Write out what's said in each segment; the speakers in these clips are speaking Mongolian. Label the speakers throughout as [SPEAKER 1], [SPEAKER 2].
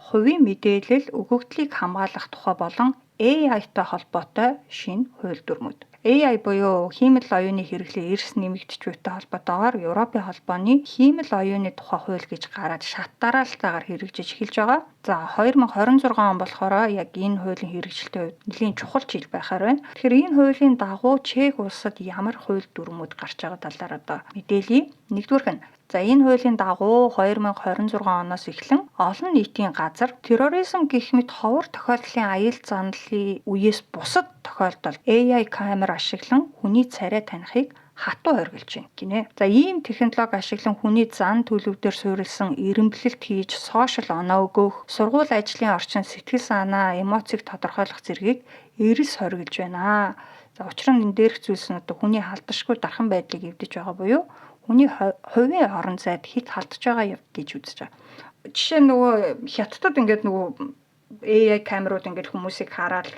[SPEAKER 1] хувийн мэдээлэл өгөгдлийг хамгаалах тухай болон AI-тай холбоотой шинэ хууль дүрмүүд. AI буюу хиймэл оюуны хэрэглээ эрс нэмэгдэж буйтай холбоотойгоор Европын холбооны хиймэл оюуны тухай хууль гэж гараад шат дараалтайгаар хэрэгжиж эхэлж байгаа. За 2026 он болохоор яг энэ хуулийн хэрэгжилтийн хувьд нэлийн чухал жил байхаар байна. Тэгэхээр энэ хуулийн дагуу Чех улсад ямар хууль дүрмүүд гарч байгаа талаар одоо мэдээлье. Нэгдүгээрх нь за энэ хуулийн дагуу 2026 оноос эхлэн олон нийтийн газар терроризм гэх мэт ховор тохиолдлын аюул заналын үеэс бусад тохиолдолд AI камер ашиглан хүний царай танихыг хатуу хоригдж байна гинэ. За ийм технологи ашиглан хүний зан төлөвдөр суурилсан эренбэлэлт хийж сошиал оноо өгөх, сургууль ажлын орчин сэтгэл санаа, эмоцийг тодорхойлох зэргийг эрс хоригдж байна. За учир нь энэ дээрх зүйлс нь одоо хүний халдашгүй дархан байдлыг эвдэж байгаа буюу хүний хувийн орон зайд хит халдж байгаа юм гэж үзэж байгаа. Жишээ нь нөгөө хятадд ингээд нөгөө AI камерууд ингээд хүмүүсийг хараад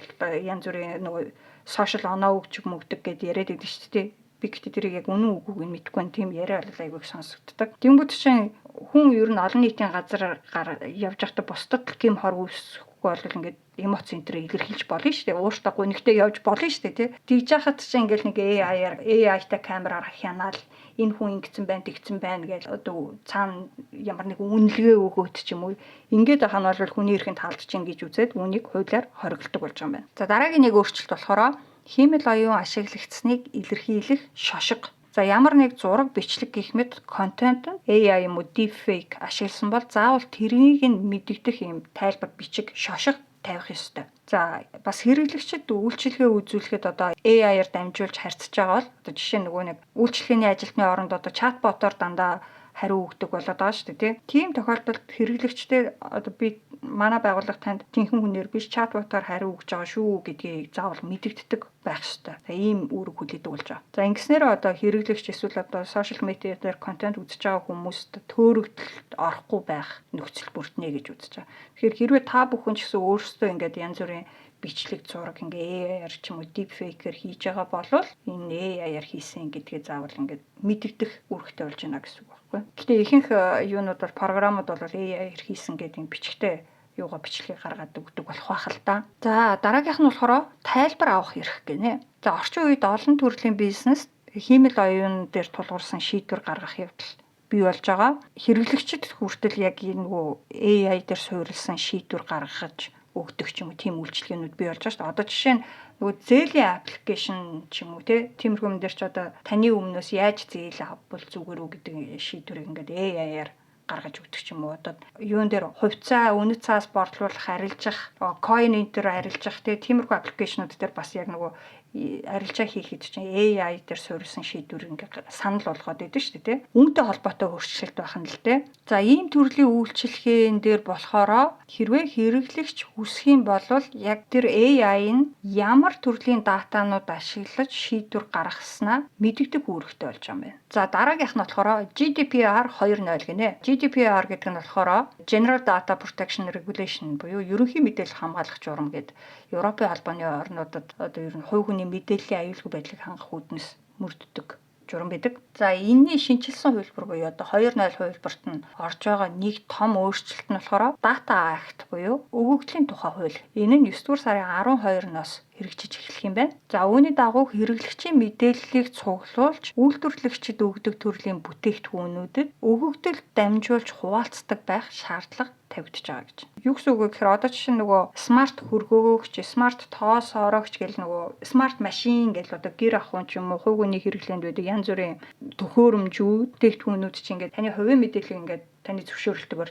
[SPEAKER 1] янз бүрийн нөгөө сошиал оноо өгч мөгдөг гэдээ яриад байдаг шүү дээ. Би гэхдээ тэрийг яг үнэн үгүйг нь мэдэхгүй нь тийм яриа бол айгүй сонсогддог. Тэнгүүд чинь хүн ер нь олон нийтийн газар явж байхдаа бусдад тийм хор үүсэхгүй бол ингээд эмоц энтрээ илэрхийлж болно шүү дээ. Ууртаа гонигтэй явж болно шүү дээ, тий. Тэгж яхад чинь ингээд нэг AI-тай камераар хянаал энэ хүн ингэсэн байна, тэгсэн байна гэж одоо цаана ямар нэг үнэлгээ өгөөд ч юм уу. Ингээд ахын бол хүний эрхэнд халдж ин гэж үзээд үнийг хуулиар хоригддаг болж байгаа юм байна. За дараагийн нэг өөрчлөлт болохоор хиймэл оюун ашиглагдсныг илэрхийлэх шошго. За ямар нэг зураг бичлэг гэх мэт контент нь AI юм уу deepfake ашигласан бол заавал тэрнийг нь мэдэгдэх юм тайлбар бичиг шошго тавих ёстой. За бас хэрэглэгчид үйлчилгээ үзүүлэхэд одоо AI-аар дамжуулж харьцаж байгаа бол одоо жишээ нөгөө нэг үйлчилгээний ажилтны оронд одоо чатботоор дандаа хариу өгдөг болоод байгаа шүү дээ, тийм тохиолдолд хэрэглэгчдээ одоо би манай байгууллага танд тэнхэн хүнээр биш чатботоор хариу өгж байгаа шүү гэдгийг заавал мэдэгддэг байх ёстой. За ийм үүрэг хүлээдэг болж байгаа. За ингэснээр одоо хэрэглэгч эсвэл одоо сошиал медиа дээр контент үзэж байгаа хүмүүст төөрөгдөлд орохгүй байх нөхцөл бүрднэ гэж үзэж байгаа. Тэгэхээр хэрвээ та бүхэн ч гэсэн өөрсдөө ингээд янз бүрийн бичлэг зураг ингээ AI-аар ч юм уу deepfake-ээр хийж байгаа болвол энэ AI-аар хийсэн гэдгээ заавал ингээд мэдэгдэх үүрэгтэй болж байна гэсэн үг байхгүй. Гэтэ ихэнх юунууд бол програмууд бол AI-аар хийсэн гэдэг юм бичгтээ юугаа бичлэгийг гаргаад өгдөг болох байх л да. За дараагийнх нь болохоор тайлбар авах эрх гинэ. За орчин үед олон төрлийн бизнес хиймэл оюун дээр тулгуурсан шийдвэр гаргах явдал бий болж байгаа. Хэрэглэгчид хүртэл яг энэ нөгөө AI дээр суурилсан шийдвэр гаргаж өгдөг ч юм уу тийм үйлчилгээнүүд бий болж байгаа шүү дээ. Одоо жишээ нь нөгөө зээлийн аппликейшн ч юм уу тиймэрхүү юм дээр ч одоо таны өмнөөс яаж зээл авбал зүгээр үү гэдэг шийдвэрийг ингээд AI-аар гаргаж өгдөг ч юм уу. Одоо юун дээр хувьцаа үнэт цаас борлуулах, арилжах, coin enter арилжах тиймэрхүү аппликейшнүүд дээр бас яг нөгөө арилжаа хийхэд чинь AI дээр суурилсан шийдвэр ингээд санал болгоод байдаг шүү дээ, үүнтэй холбоотой өөрчлөлт байх нь л дээ. За ийм төрлийн үйлчилгэээн дээр болохоро хэрвээ хэрэглэгч хүсэх юм бол яг тэр AI нь ямар төрлийн датанууд ашиглаж шийдвэр гаргаснаа мэдэгдэх үүрэгтэй болж байгаа юм байна. За дараагийнх нь болохоор GDPR 2.0 гинэ. GDPR гэдэг нь болохоор General Data Protection Regulation буюу ерөнхий мэдээлэл хамгаалах журам гэдэг Европын албаны орнуудад одоо ер нь хувь хүний мэдээллийн аюулгүй байдлыг хангах үүднээс мөрддөг журам байдаг. За энэний шинжилсэн хувилбар буюу одоо 2.0 хувилбарт нь орж байгаа нэг том өөрчлөлт нь болохоор Data Act буюу өгөгдлийн тухай хууль. Энэ нь 9-р сарын 12-ноос хэрэгжиж эхлэх юм байна. За үүний дагуу хэрэглэгчийн мэдээллийг цуглуулж үйлдвэрлэгчид өгдөг төрлийн бүтээгдэхүүнүүдэд өгөгдөлд дамжуулж хуваалцдаг байх шаардлага тавигдж байгаа гэж. Юу гэсэн үг вэ гэхээр одоо жишээ нь нөгөө смарт хөргөөгч, смарт тоос ороогч гэл нөгөө смарт машин гэл одоо гэр ахуйн ч юм уу хувь хүний хэрэглээнд байдаг янз бүрийн төхөөрөмжүүд, бүтээгдэхүүнүүд чинь ингээд таны хувийн мэдээллийг ингээд таны зөвшөөрөлтөөр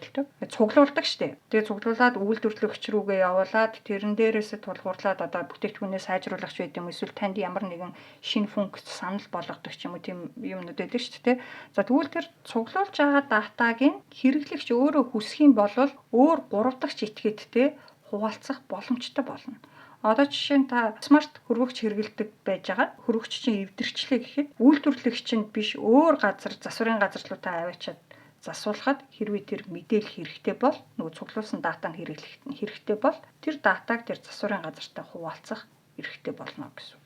[SPEAKER 1] цуглуулдаг штеп. Тэгээ цуглуулад үйлдвэрлэгч рүүгээ явуулаад тэрэн дээрээс тулгуурлаад одоо бүтээгдэхүүнээ сайжруулах ч байд юм эсвэл танд ямар нэгэн шинэ функц санал болгодог ч юм уу тийм юмнууд байдаг шүү дээ. За тэгвэл тэр цуглуулж байгаа датаг нь хэрэглэгч өөрөө хүсэх юм бол өөр 3 дахь этгээдтэй хуваалцах боломжтой болно. Одоо жишээ нь та смарт хөргөгч хэрэгэлдэг байж байгаа. Хөргөгч чинь эвдэрчлээ гэхэд үйлдвэрлэгч нь биш өөр газар засварын газар руу та аваачаад засуулахад хэрвээ тэр мэдээлэл хэрэгтэй бол нөгөө цуглуулсан датаг хэрэглэх хэрэгтэй бол тэр датаг тэр засварын газартаа хуваалцах эрхтэй болно гэсэн.